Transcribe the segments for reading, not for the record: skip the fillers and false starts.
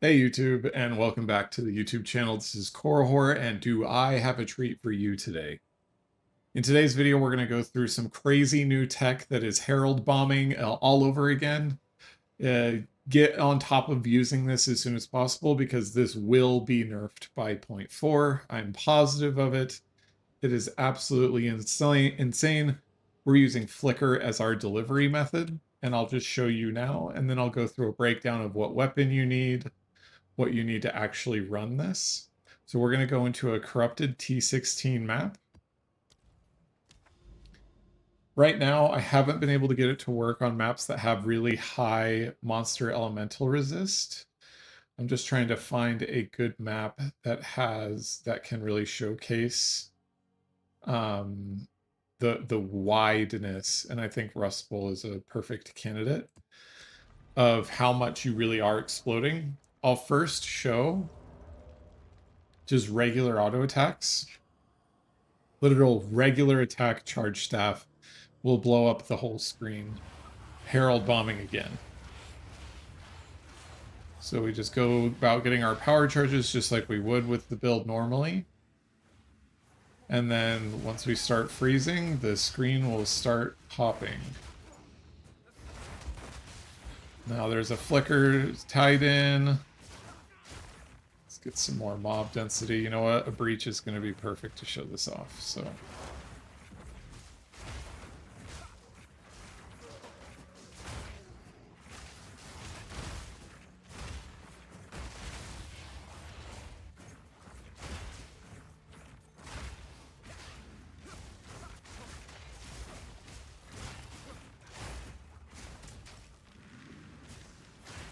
Hey YouTube, and welcome back to the YouTube channel. This is Korahor, and do I have a treat for you today? In today's video, we're going to go through some crazy new tech that is Herald bombing all over again. Get on top of using this as soon as possible because this will be nerfed by 0.4. I'm positive of it. It is absolutely insane. We're using Flicker as our delivery method, and I'll just show you now, and then I'll go through a breakdown of what weapon you need, what you need to actually run this. So we're going to go into a corrupted T16 map. Right now, I haven't been able to get it to work on maps that have really high monster elemental resist. I'm just trying to find a good map that can really showcase the wideness, and I think Rust Bowl is a perfect candidate of how much you really are exploding. I'll first show just regular auto attacks. Literal regular attack charge staff will blow up the whole screen. Herald bombing again. So we just go about getting our power charges just like we would with the build normally. And then once we start freezing, the screen will start popping. Now there's a flicker tied in. Let's get some more mob density. You know what? A breach is going to be perfect to show this off. So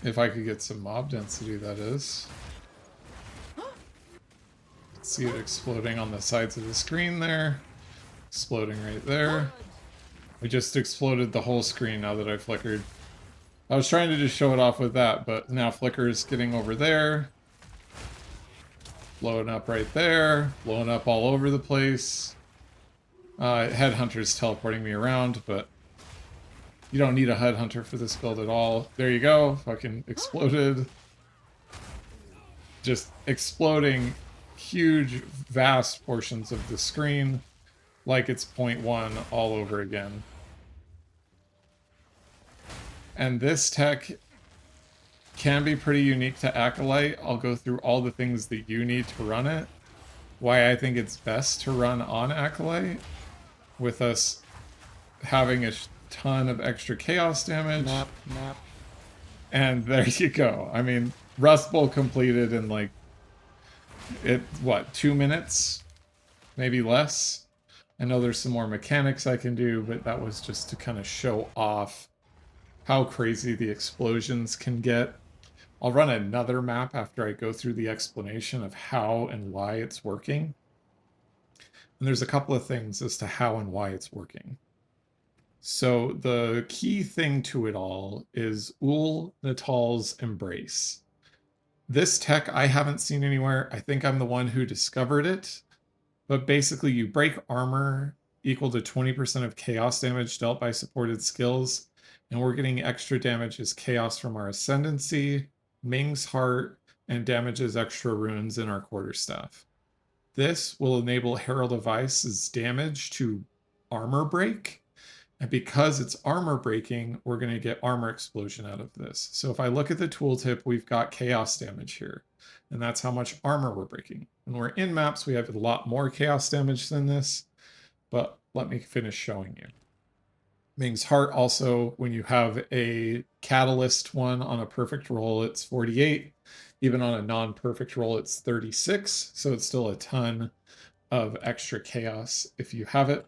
if I could get some mob density, that is. See it exploding on the sides of the screen there. Exploding right there. We just exploded the whole screen now that I flickered. I was trying to just show it off with that, but now flicker's getting over there. Blowing up right there. Blowing up all over the place. Headhunter's teleporting me around, but you don't need a headhunter for this build at all. There you go. Fucking exploded. Just exploding huge, vast portions of the screen like it's 0.1 all over again. And this tech can be pretty unique to Acolyte. I'll go through all the things that you need to run it. Why I think it's best to run on Acolyte with us having a ton of extra chaos damage. Map. And there you go. I mean, Rust Bowl completed in like, what, 2 minutes? Maybe less? I know there's some more mechanics I can do, but that was just to kind of show off how crazy the explosions can get. I'll run another map after I go through the explanation of how and why it's working. And there's a couple of things as to how and why it's working. So the key thing to it all is Uul-Netol's Embrace. This tech I haven't seen anywhere. I think I'm the one who discovered it. But basically you break armor equal to 20% of chaos damage dealt by supported skills. And we're getting extra damage as chaos from our Ascendancy, Ming's Heart, and damages extra runes in our Quarterstaff. This will enable Herald of Ice's damage to armor break. And because it's armor breaking, we're going to get Armour Explosion out of this. So if I look at the tooltip, we've got chaos damage here. And that's how much armor we're breaking. When we're in maps, we have a lot more chaos damage than this. But let me finish showing you. Ming's Heart also, when you have a catalyst one on a perfect roll, it's 48. Even on a non-perfect roll, it's 36. So it's still a ton of extra chaos if you have it.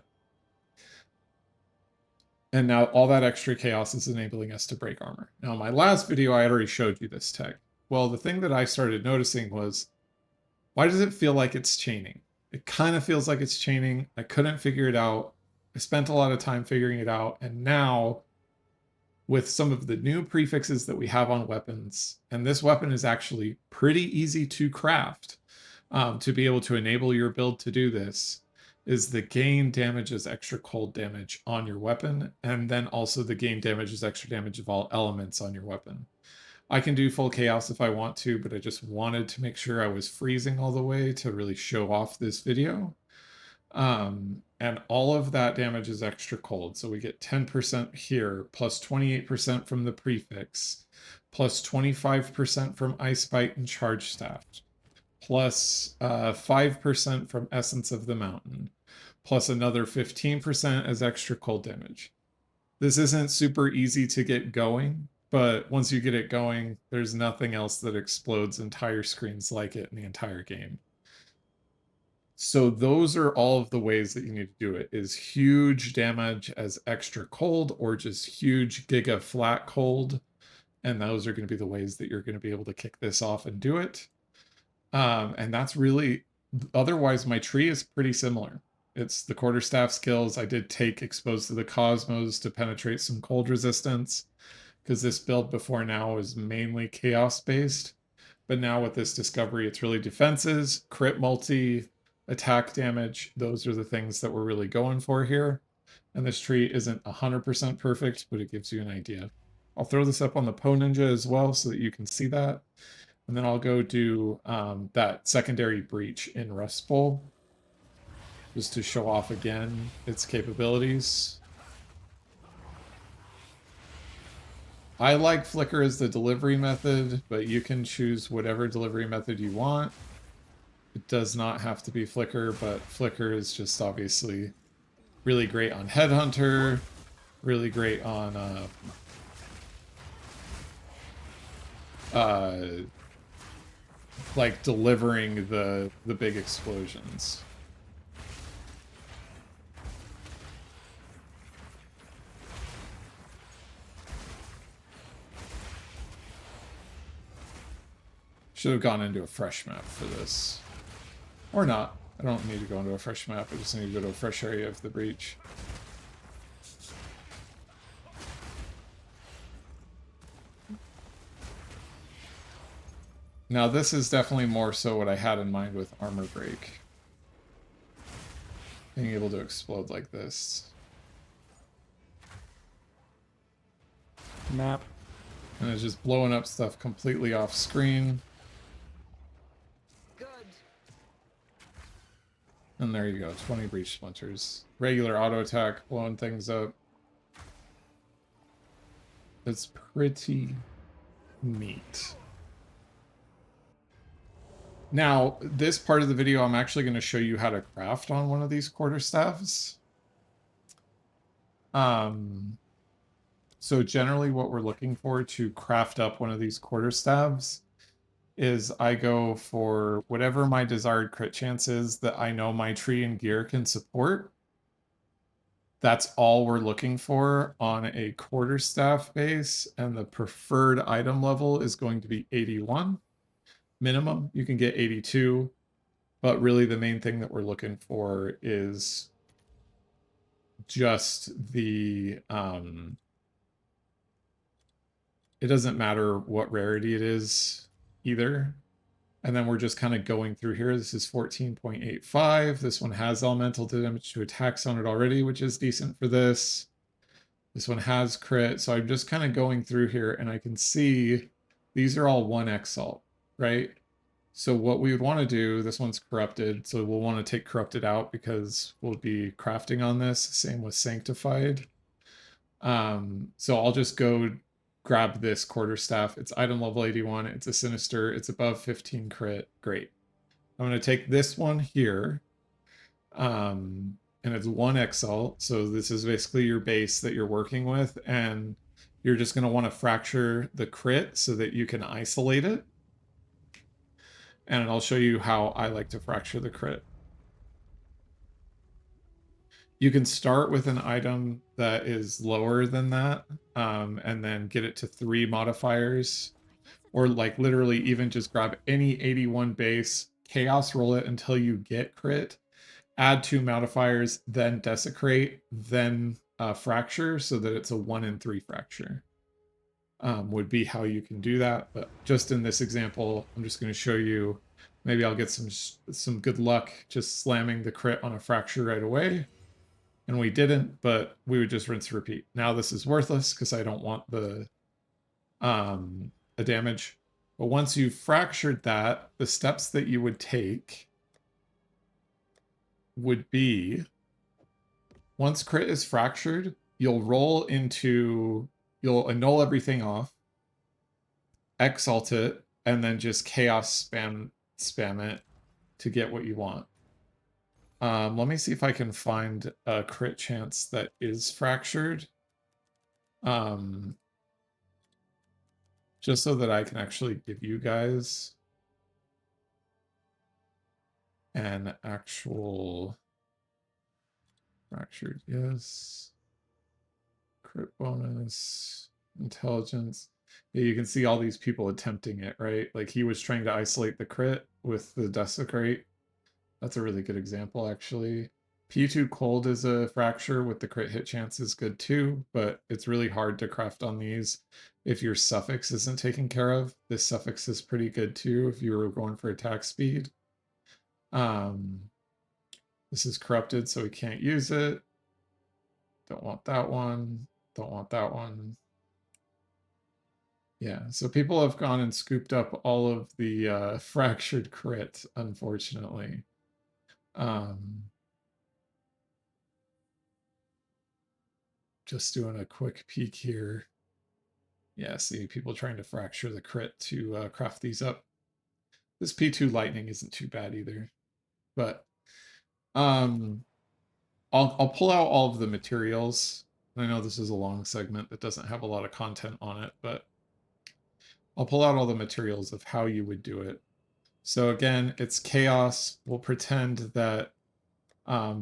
And now all that extra chaos is enabling us to break armor. Now, in my last video, I had already showed you this tech. Well, the thing that I started noticing was, why does it feel like it's chaining? It kind of feels like it's chaining. I couldn't figure it out. I spent a lot of time figuring it out. And now, with some of the new prefixes that we have on weapons, and this weapon is actually pretty easy to craft to be able to enable your build to do this, is the gain damages extra cold damage on your weapon, and then also the gain damages extra damage of all elements on your weapon. I can do full chaos if I want to, but I just wanted to make sure I was freezing all the way to really show off this video. And all of that damage is extra cold. So we get 10% here, plus 28% from the prefix, plus 25% from Ice Bite and Charge Staff, plus 5% from Essence of the Mountain, plus another 15% as extra cold damage. This isn't super easy to get going, but once you get it going, there's nothing else that explodes entire screens like it in the entire game. So those are all of the ways that you need to do it, is huge damage as extra cold or just huge giga flat cold. And those are going to be the ways that you're going to be able to kick this off and do it. And that's really, otherwise my tree is pretty similar. It's the Quarterstaff skills. I did take Exposed to the Cosmos to penetrate some cold resistance, because this build before now is mainly chaos based. But now with this discovery, it's really defenses, crit multi, attack damage. Those are the things that we're really going for here. And this tree isn't 100% perfect, but it gives you an idea. I'll throw this up on the PoE Ninja as well so that you can see that. And then I'll go do that secondary breach in Rust Bowl, just to show off again its capabilities. I like Flicker as the delivery method, but you can choose whatever delivery method you want. It does not have to be Flicker, but Flicker is just obviously really great on Headhunter, really great on like delivering the big explosions. Should have gone into a fresh map for this. Or not. I don't need to go into a fresh map, I just need to go to a fresh area of the breach. Now this is definitely more so what I had in mind with Armor Break. Being able to explode like this. Map. And it's just blowing up stuff completely off screen. And there you go, 20 breach splinters. Regular auto attack, blowing things up. It's pretty neat. Now, this part of the video, I'm actually going to show you how to craft on one of these quarterstaffs. So generally what we're looking for to craft up one of these quarterstaffs is I go for whatever my desired crit chance is that I know my tree and gear can support. That's all we're looking for on a quarterstaff base, and the preferred item level is going to be 81 minimum. You can get 82, but really the main thing that we're looking for is just the it doesn't matter what rarity it is either. And then we're just kind of going through here. This is 14.85. This one has elemental damage to attacks on it already, which is decent for this. This one has crit. So I'm just kind of going through here and I can see these are all 1 exalt, right? So what we would want to do, this one's corrupted. So we'll want to take corrupted out because we'll be crafting on this. Same with sanctified. So I'll just go grab this quarterstaff. It's item level 81. It's a sinister. It's above 15 crit. Great. I'm going to take this one here. And it's 1 exalt. So this is basically your base that you're working with. And you're just going to want to fracture the crit so that you can isolate it. And I'll show you how I like to fracture the crit. You can start with an item that is lower than that, and then get it to 3 modifiers, or like literally even just grab any 81 base, chaos roll it until you get crit, add 2 modifiers, then desecrate, then fracture, so that it's a 1 in 3 fracture. Would be how you can do that, but just in this example, I'm just going to show you. Maybe I'll get some good luck just slamming the crit on a fracture right away. And we didn't, but we would just rinse and repeat. Now this is worthless because I don't want the a damage. But once you've fractured that, the steps that you would take would be, once crit is fractured, you'll you'll annul everything off, exalt it, and then just chaos spam it to get what you want. Let me see if I can find a crit chance that is fractured. Just so that I can actually give you guys an actual fractured, yes. Crit bonus, intelligence. Yeah, you can see all these people attempting it, right? Like he was trying to isolate the crit with the desecrate. That's a really good example, actually. P2 cold is a fracture with the crit hit chance is good too, but it's really hard to craft on these if your suffix isn't taken care of. This suffix is pretty good too if you were going for attack speed. This is corrupted, so we can't use it. Don't want that one. Don't want that one. Yeah, so people have gone and scooped up all of the fractured crit, unfortunately. Just doing a quick peek here. Yeah, see people trying to fracture the crit to craft these up. This P2 lightning isn't too bad either, but I'll pull out all of the materials. I know this is a long segment that doesn't have a lot of content on it, but I'll pull out all the materials of how you would do it. So again, it's chaos. We'll pretend that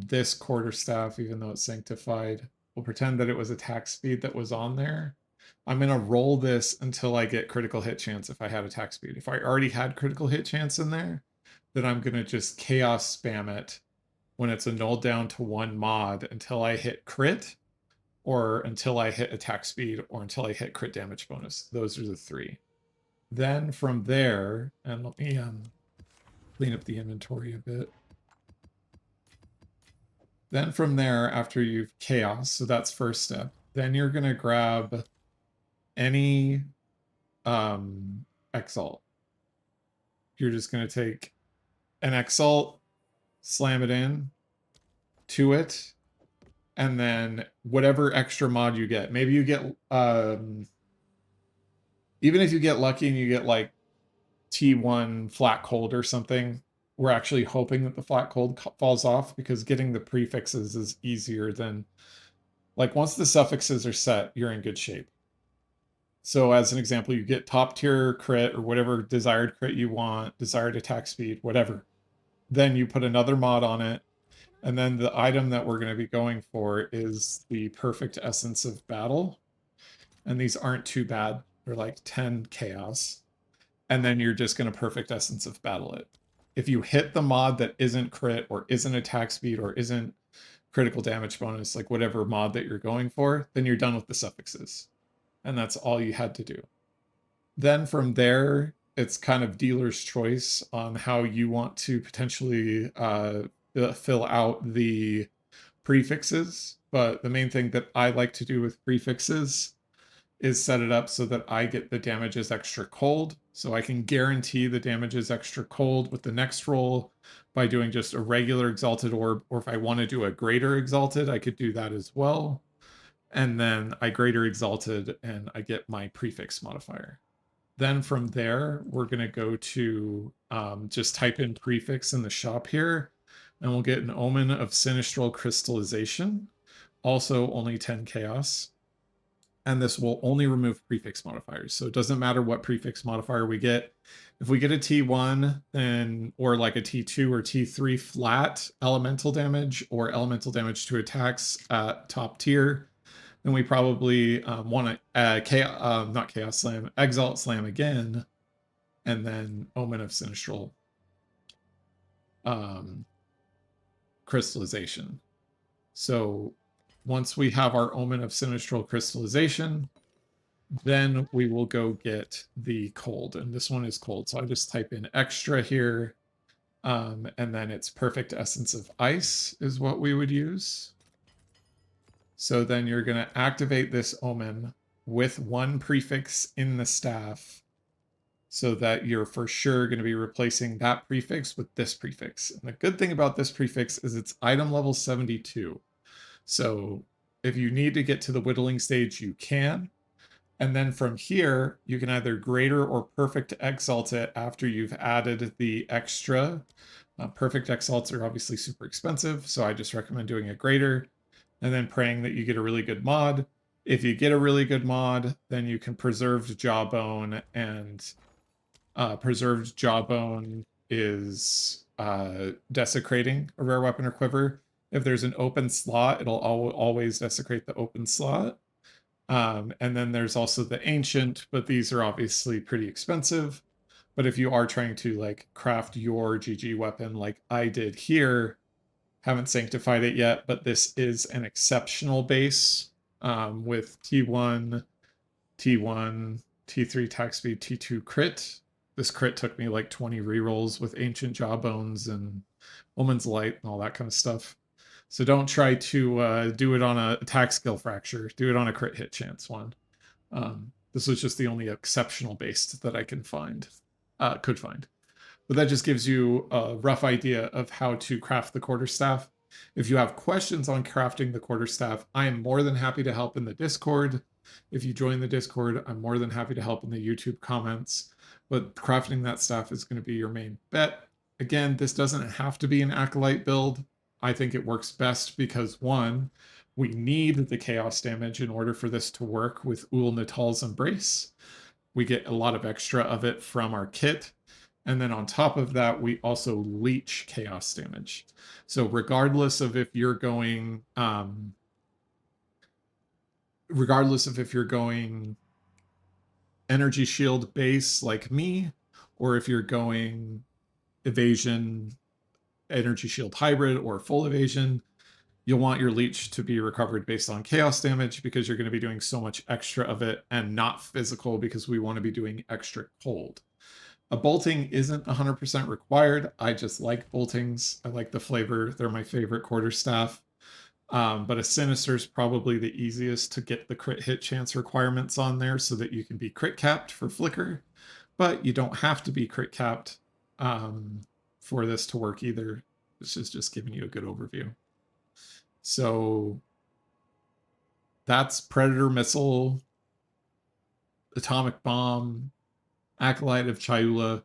this quarterstaff, even though it's sanctified, we'll pretend that it was attack speed that was on there. I'm going to roll this until I get critical hit chance if I had attack speed. If I already had critical hit chance in there, then I'm going to just chaos spam it when it's annulled down to 1 mod until I hit crit, or until I hit attack speed, or until I hit crit damage bonus. Those are the 3. Then from there, and let me clean up the inventory a bit. Then from there, after you've chaos, so that's first step, then you're going to grab any exalt. You're just going to take an exalt, slam it in to it, and then whatever extra mod you get. Maybe you get, even if you get lucky and you get like T1 flat cold or something, we're actually hoping that the flat cold falls off, because getting the prefixes is easier than, like, once the suffixes are set, you're in good shape. So as an example, you get top tier crit or whatever desired crit you want, desired attack speed, whatever. Then you put another mod on it. And then the item that we're going to be going for is the perfect essence of battle. And these aren't too bad. They're like 10 chaos. And then you're just going to perfect essence of battle it. If you hit the mod that isn't crit or isn't attack speed or isn't critical damage bonus, like whatever mod that you're going for, then you're done with the suffixes. And that's all you had to do. Then from there, it's kind of dealer's choice on how you want to potentially fill out the prefixes. But the main thing that I like to do with prefixes is set it up so that I get the damage as extra cold. So I can guarantee the damage is extra cold with the next roll by doing just a regular exalted orb, or if I want to do a greater exalted, I could do that as well. And then I greater exalted and I get my prefix modifier. Then from there, we're going to go to just type in prefix in the shop here, and we'll get an Omen of Sinistral Crystallization, also only 10 chaos. And this will only remove prefix modifiers. So it doesn't matter what prefix modifier we get. If we get a T1, then, or like a T2 or T3 flat elemental damage, or elemental damage to attacks at top tier, then we probably want to not chaos slam, exalt slam again, and then Omen of Sinistral crystallization. So once we have our Omen of Sinistral crystallization, then we will go get the cold, and this one is cold. So I just type in extra here, and then it's perfect essence of ice is what we would use. So then you're going to activate this Omen with 1 prefix in the staff so that you're for sure going to be replacing that prefix with this prefix. And the good thing about this prefix is it's item level 72. So if you need to get to the whittling stage, you can. And then from here, you can either greater or perfect exalt it after you've added the extra. Perfect exalts are obviously super expensive, so I just recommend doing a greater and then praying that you get a really good mod. If you get a really good mod, then you can preserved jawbone, and preserved jawbone is desecrating a rare weapon or quiver. If there's an open slot, it'll always desecrate the open slot. And then there's also the ancient, but these are obviously pretty expensive. But if you are trying to like craft your GG weapon like I did here, haven't sanctified it yet, but this is an exceptional base with T1, T1, T3 attack speed, T2 crit. This crit took me like 20 rerolls with Ancient Jawbones and Woman's Light and all that kind of stuff. So don't try to do it on a attack skill fracture. Do it on a crit hit chance one. This was just the only exceptional base that I can find, could find. But that just gives you a rough idea of how to craft the quarterstaff. If you have questions on crafting the quarterstaff, I am more than happy to help in the Discord. If you join the Discord, I'm more than happy to help in the YouTube comments. But crafting that staff is going to be your main bet. Again, this doesn't have to be an Acolyte build. I think it works best because, one, we need the chaos damage in order for this to work with Uul-Netol's Embrace. We get a lot of extra of it from our kit. And then on top of that, we also leech chaos damage. So regardless of if you're going, energy shield base like me, or if you're going evasion, energy shield hybrid, or full evasion, you'll want your leech to be recovered based on chaos damage because you're going to be doing so much extra of it, and not physical because we want to be doing extra cold. A bolting isn't 100% required. I just like boltings. I like the flavor. They're my favorite quarterstaff. But a sinister is probably the easiest to get the crit hit chance requirements on there so that you can be crit capped for flicker. But you don't have to be crit capped for this to work either. This is just giving you a good overview. So that's Predator Missile, Atomic Bomb, Acolyte of Chayula.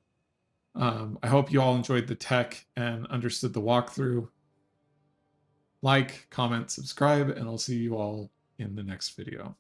I hope you all enjoyed the tech and understood the walkthrough. Like, comment, subscribe, and I'll see you all in the next video.